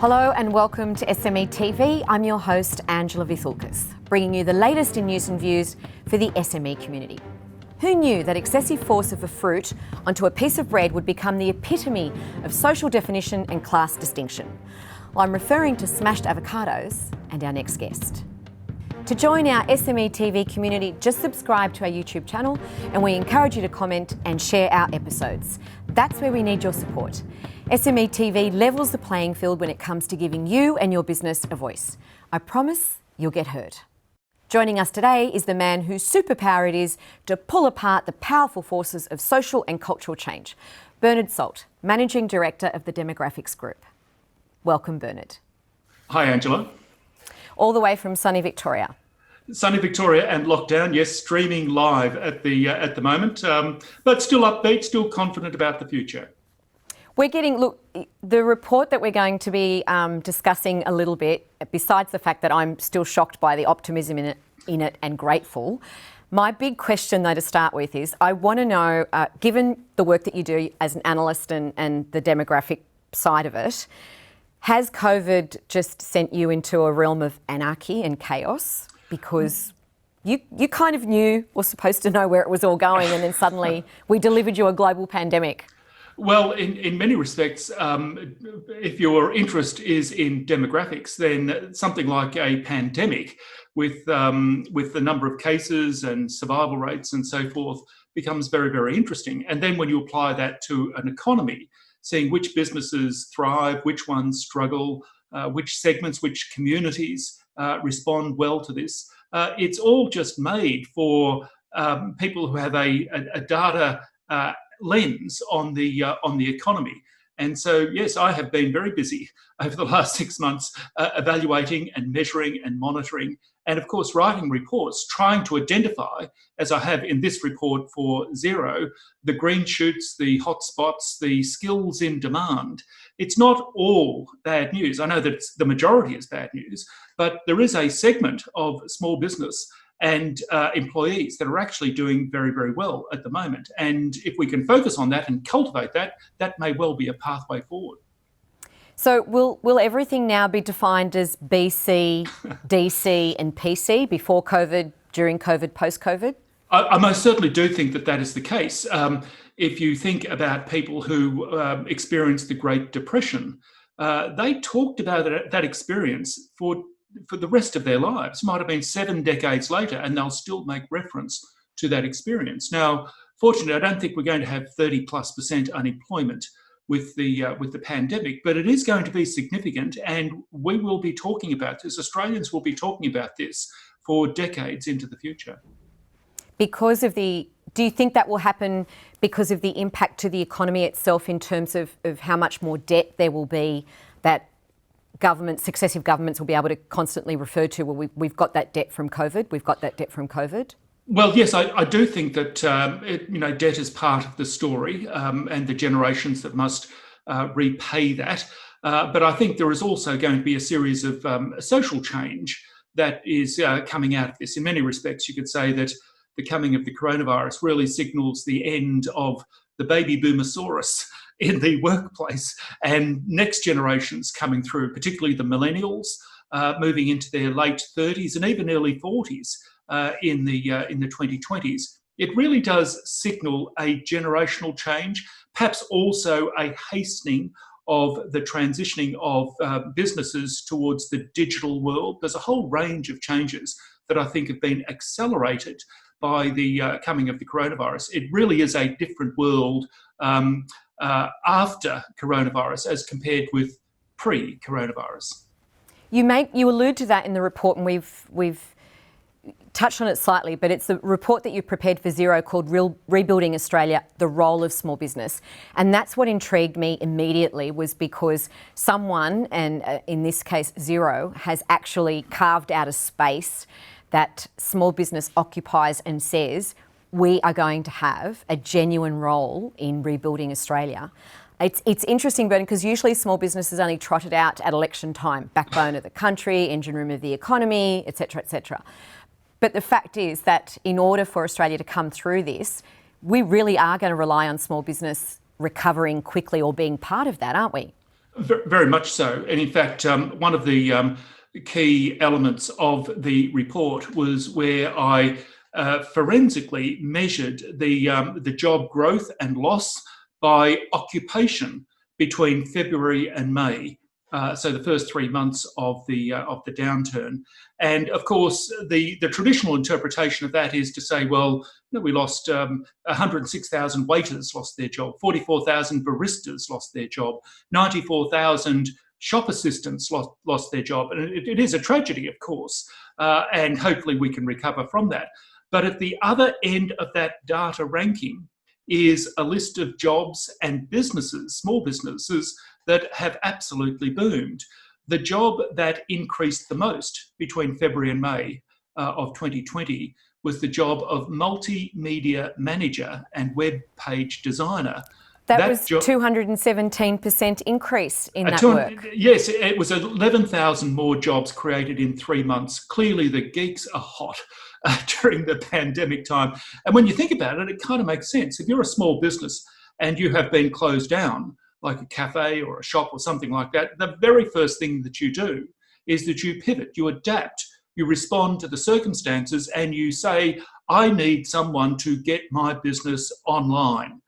Hello and welcome to SMETV. I'm your host, Angela Vithoulkas, bringing you the latest in news and views for the SME community. Who knew that excessive force of a fruit onto a piece of bread would become the epitome of social definition and class distinction? Well, I'm referring to smashed avocados and our next guest. To join our SMETV community, just subscribe to our YouTube channel and we encourage you to comment and share our episodes. That's where we need your support. SMETV levels the playing field when it comes to giving you and your business a voice. I promise you'll get heard. Joining us today is the man whose superpower it is to pull apart the powerful forces of social and cultural change. Bernard Salt, Managing Director of the Demographics Group. Welcome, Bernard. Hi, Angela. All the way from sunny Victoria. Sunny Victoria and lockdown, yes, streaming live at the moment, but still upbeat, still confident about the future. We're getting, look, the report that we're going to be discussing a little bit, besides the fact that I'm still shocked by the optimism in it and grateful, my big question though to start with is, I want to know, given the work that you do as an analyst and the demographic side of it, has COVID just sent you into a realm of anarchy and chaos? Because you kind of knew, or supposed to know where it was all going, and then suddenly we delivered you a global pandemic. Well, in many respects, if your interest is in demographics, then something like a pandemic with the number of cases and survival rates and so forth becomes very, very interesting. And then when you apply that to an economy, seeing which businesses thrive, which ones struggle, which segments, which communities respond well to this, it's all just made for people who have a data lens on the economy. And so, yes, I have been very busy over the last 6 months evaluating and measuring and monitoring, and of course writing reports, trying to identify, as I have in this report for Xero, the green shoots, the hot spots, the skills in demand. It's not all bad news. I know that the majority is bad news, but there is a segment of small business and employees that are actually doing very, very well at the moment. And if we can focus on that and cultivate that, that may well be a pathway forward. So will everything now be defined as BC, DC and PC before COVID, during COVID, post-COVID? I most certainly do think that that is the case. If you think about people who experienced the Great Depression, they talked about that experience for the rest of their lives. Might have been 7 decades later, and they'll still make reference to that experience. Now, fortunately, I don't think we're going to have 30+% unemployment with the pandemic, but it is going to be significant, and we will be talking about this. Australians will be talking about this for decades into the future. Do you think that will happen because of the impact to the economy itself in terms of how much more debt there will be that successive governments will be able to constantly refer to? Well, we've got that debt from COVID. We've got that debt from COVID. Well, yes, I do think that debt is part of the story, and the generations that must repay that. But I think there is also going to be a series of social change that is coming out of this. In many respects, you could say that the coming of the coronavirus really signals the end of the baby boomersaurus in the workplace, and next generations coming through, particularly the millennials, moving into their late 30s and even early 40s in the 2020s. It really does signal a generational change, perhaps also a hastening of the transitioning of businesses towards the digital world. There's a whole range of changes that I think have been accelerated by the coming of the coronavirus. It really is a different world after coronavirus as compared with pre-coronavirus. You allude to that in the report, and we've touched on it slightly, but it's the report that you've prepared for Xero called Rebuilding Australia, the Role of Small Business. And that's what intrigued me immediately, was because someone, and in this case Xero, has actually carved out a space that small business occupies and says, we are going to have a genuine role in rebuilding Australia. It's interesting, Bernard, because usually small businesses only trotted out at election time, backbone of the country, engine room of the economy, et cetera, et cetera. But the fact is that in order for Australia to come through this, we really are going to rely on small business recovering quickly or being part of that, aren't we? Very much so. And in fact, one of the key elements of the report was where I forensically measured the job growth and loss by occupation between February and May. So the first 3 months of the downturn, and of course the traditional interpretation of that is to say, well, we lost 106,000 waiters lost their job, 44,000 baristas lost their job, 94,000 shop assistants lost their job, and it is a tragedy, of course, and hopefully we can recover from that. But at the other end of that data ranking is a list of jobs and businesses, small businesses, that have absolutely boomed. The job that increased the most between February and May of 2020 was the job of multimedia manager and web page designer. That was 217% increase in that work. Yes, it was 11,000 more jobs created in 3 months. Clearly the geeks are hot during the pandemic time. And when you think about it, it kind of makes sense. If you're a small business and you have been closed down, like a cafe or a shop or something like that, the very first thing that you do is that you pivot, you adapt, you respond to the circumstances, and you say, I need someone to get my business online.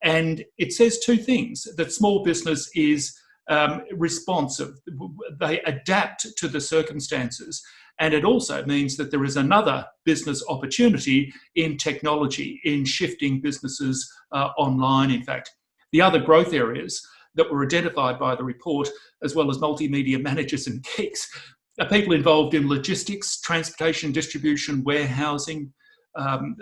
And it says two things: that small business is responsive, they adapt to the circumstances. And it also means that there is another business opportunity in technology, in shifting businesses online, in fact. The other growth areas that were identified by the report, as well as multimedia managers and geeks, are people involved in logistics, transportation, distribution, warehousing.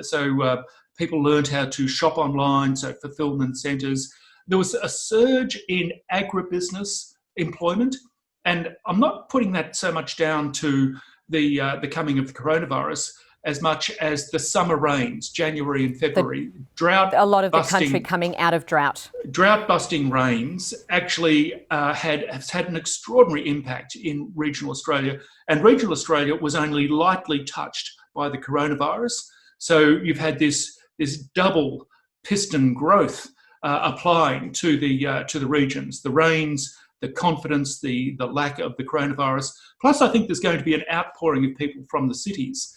So people learned how to shop online, so fulfillment centres. There was a surge in agribusiness employment, and I'm not putting that so much down to the coming of the coronavirus as much as the summer rains, January and February. Drought. A lot of the country coming out of drought. Drought-busting rains actually has had an extraordinary impact in regional Australia, and regional Australia was only lightly touched by the coronavirus. So you've had this double piston growth applying to the regions, the rains, the confidence, the lack of the coronavirus. Plus, I think there's going to be an outpouring of people from the cities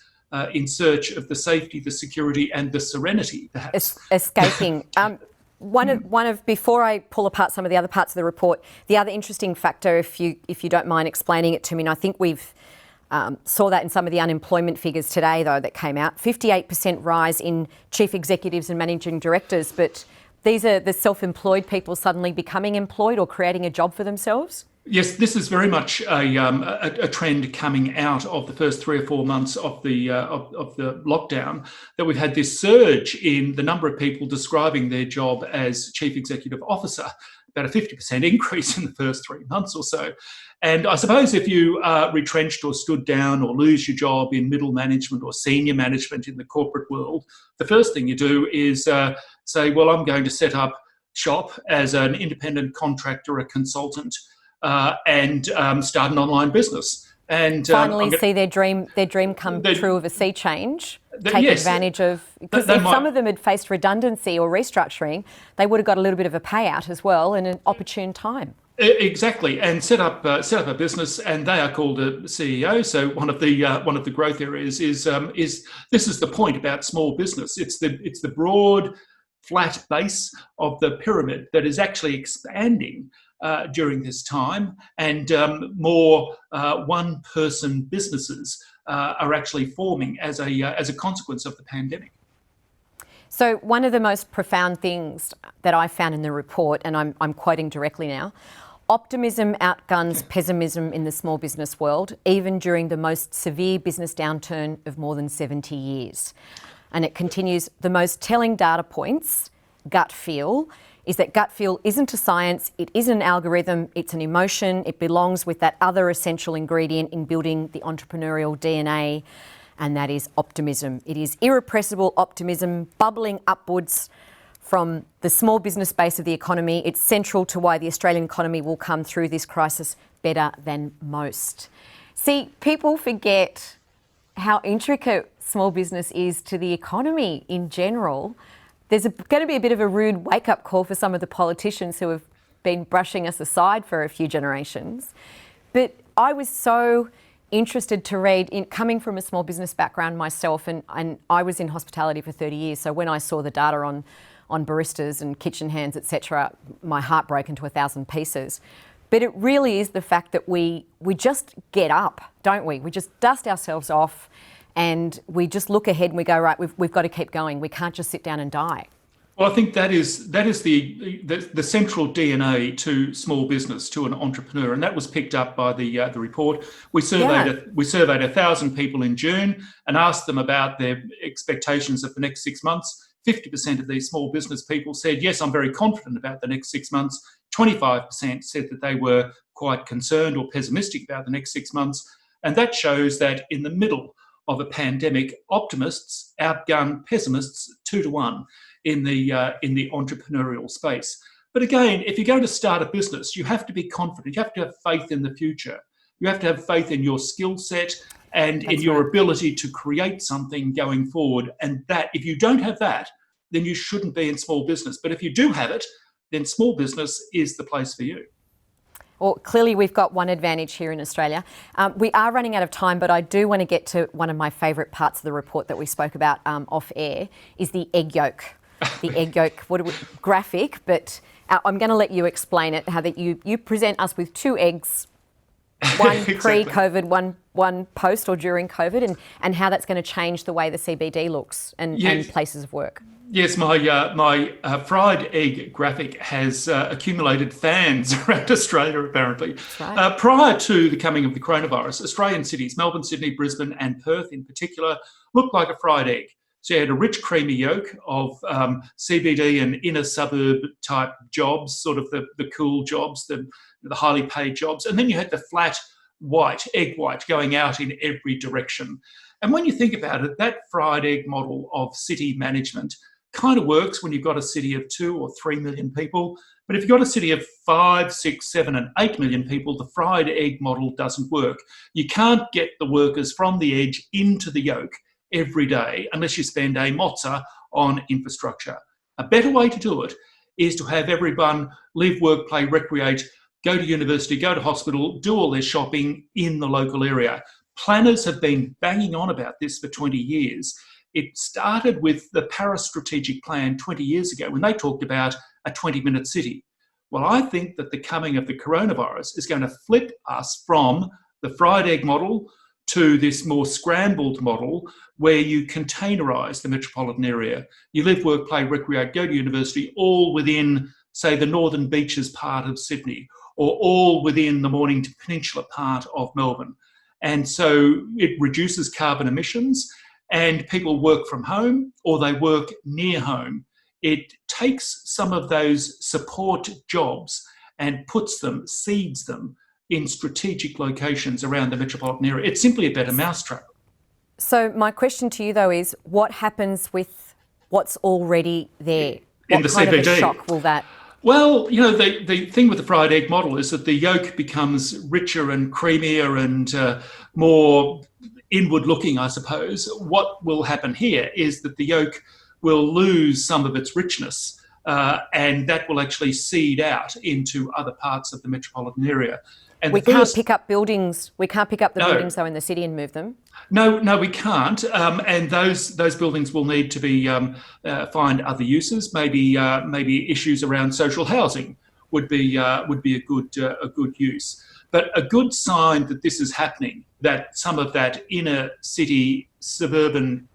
in search of the safety, the security, and the serenity, perhaps. Escaping. Before I pull apart some of the other parts of the report, the other interesting factor, if you don't mind explaining it to me, and I think we've saw that in some of the unemployment figures today, though, that came out, 58% rise in chief executives and managing directors, but these are the self-employed people suddenly becoming employed or creating a job for themselves? Yes, this is very much a trend coming out of the first 3 or 4 months of the lockdown, that we've had this surge in the number of people describing their job as chief executive officer, about a 50% increase in the first 3 months or so. And I suppose if you are retrenched or stood down or lose your job in middle management or senior management in the corporate world, the first thing you do is say, well, I'm going to set up shop as an independent contractor, a consultant, and start an online business. And finally see their dream come true of a sea change, take advantage of, because if some of them had faced redundancy or restructuring, they would have got a little bit of a payout as well in an opportune time. Exactly, and set up a business, and they are called a CEO. So one of the growth areas is this is the point about small business. It's the broad, flat base of the pyramid that is actually expanding during this time, and more one-person businesses are actually forming as a consequence of the pandemic. So one of the most profound things that I found in the report, and I'm quoting directly now, optimism outguns pessimism in the small business world, even during the most severe business downturn of more than 70 years. And it continues, the most telling data points, gut feel, is that gut feel isn't a science, it isn't an algorithm, it's an emotion. It belongs with that other essential ingredient in building the entrepreneurial DNA, and that is optimism. It is irrepressible optimism bubbling upwards from the small business base of the economy. It's central to why the Australian economy will come through this crisis better than most. See, people forget how intricate small business is to the economy in general. There's going to be a bit of a rude wake-up call for some of the politicians who have been brushing us aside for a few generations. But I was so interested to read, coming from a small business background myself, and I was in hospitality for 30 years, so when I saw the data on baristas and kitchen hands, etc., my heart broke into 1,000 pieces. But it really is the fact that we just get up, don't we? We just dust ourselves off and we just look ahead and we go, right, we've got to keep going. We can't just sit down and die. Well, I think that is the central DNA to small business, to an entrepreneur, and that was picked up by the report. We surveyed 1,000 people in June and asked them about their expectations of the next 6 months. 50% of these small business people said, yes, I'm very confident about the next 6 months. 25% said that they were quite concerned or pessimistic about the next 6 months. And that shows that in the middle of a pandemic, optimists outgun pessimists 2-1 in the entrepreneurial space. But again, if you're going to start a business, you have to be confident. You have to have faith in the future. You have to have faith in your skill set and in your ability to create something going forward. And that, if you don't have that, then you shouldn't be in small business. But if you do have it, then small business is the place for you. Well, clearly we've got one advantage here in Australia. We are running out of time, but I do want to get to one of my favourite parts of the report that we spoke about off air, is the egg yolk. The egg yolk graphic, but I'm going to let you explain it, how that you present us with 2 eggs, one Exactly. pre-COVID, one post or during COVID, and how that's going to change the way the CBD looks and places of work. Yes, my fried egg graphic has accumulated fans around Australia, apparently. Right. Prior to the coming of the coronavirus, Australian cities, Melbourne, Sydney, Brisbane and Perth in particular, looked like a fried egg. So you had a rich, creamy yolk of CBD and inner suburb type jobs, sort of the cool jobs, the highly paid jobs. And then you had the flat white, egg white, going out in every direction. And when you think about it, that fried egg model of city management kind of works when you've got a city of 2 or 3 million people. But if you've got a city of 5, 6, 7 and 8 million people, the fried egg model doesn't work. You can't get the workers from the edge into the yolk every day unless you spend a mozza on infrastructure. A better way to do it is to have everyone live, work, play, recreate, go to university, go to hospital, do all their shopping in the local area. Planners have been banging on about this for 20 years. It started with the Paris Strategic Plan 20 years ago when they talked about a 20-minute city. Well, I think that the coming of the coronavirus is going to flip us from the fried egg model to this more scrambled model where you containerise the metropolitan area. You live, work, play, recreate, go to university, all within, say, the Northern Beaches part of Sydney, or all within the Mornington Peninsula part of Melbourne. And so it reduces carbon emissions and people work from home or they work near home. It takes some of those support jobs and seeds them in strategic locations around the metropolitan area. It's simply a better mousetrap. So my question to you though is, what happens with what's already there? In the What kind CBD? of a shock will that? Well, the thing with the fried egg model is that the yolk becomes richer and creamier and more inward looking, I suppose. What will happen here is that the yolk will lose some of its richness and that will actually seed out into other parts of the metropolitan area. And We can't pick up buildings. We can't pick up the buildings though in the city and move them. No, we can't. And those buildings will need to be find other uses. Maybe issues around social housing would be a good use. But a good sign that this is happening, that some of that inner suburban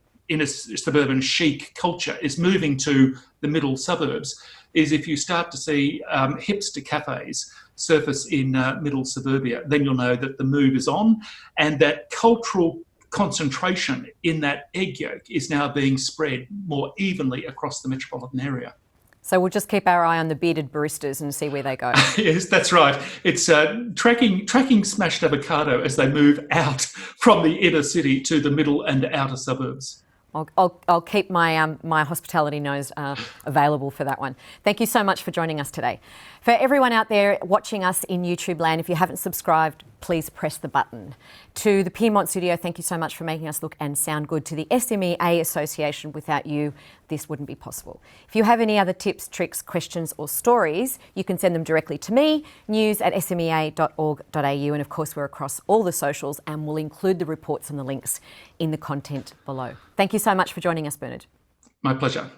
chic culture is moving to the middle suburbs, is if you start to see hipster cafes surface in middle suburbia, then you'll know that the move is on and that cultural concentration in that egg yolk is now being spread more evenly across the metropolitan area. So we'll just keep our eye on the bearded baristas and see where they go. Yes, that's right. It's tracking smashed avocado as they move out from the inner city to the middle and outer suburbs. I'll keep my my hospitality nose available for that one. Thank you so much for joining us today. For everyone out there watching us in YouTube land, if you haven't subscribed, please press the button. To the Piedmont Studio, thank you so much for making us look and sound good. To the SMEA Association, without you, this wouldn't be possible. If you have any other tips, tricks, questions or stories, you can send them directly to me, news@smea.org.au, and of course we're across all the socials and we'll include the reports and the links in the content below. Thank you so much for joining us, Bernard. My pleasure.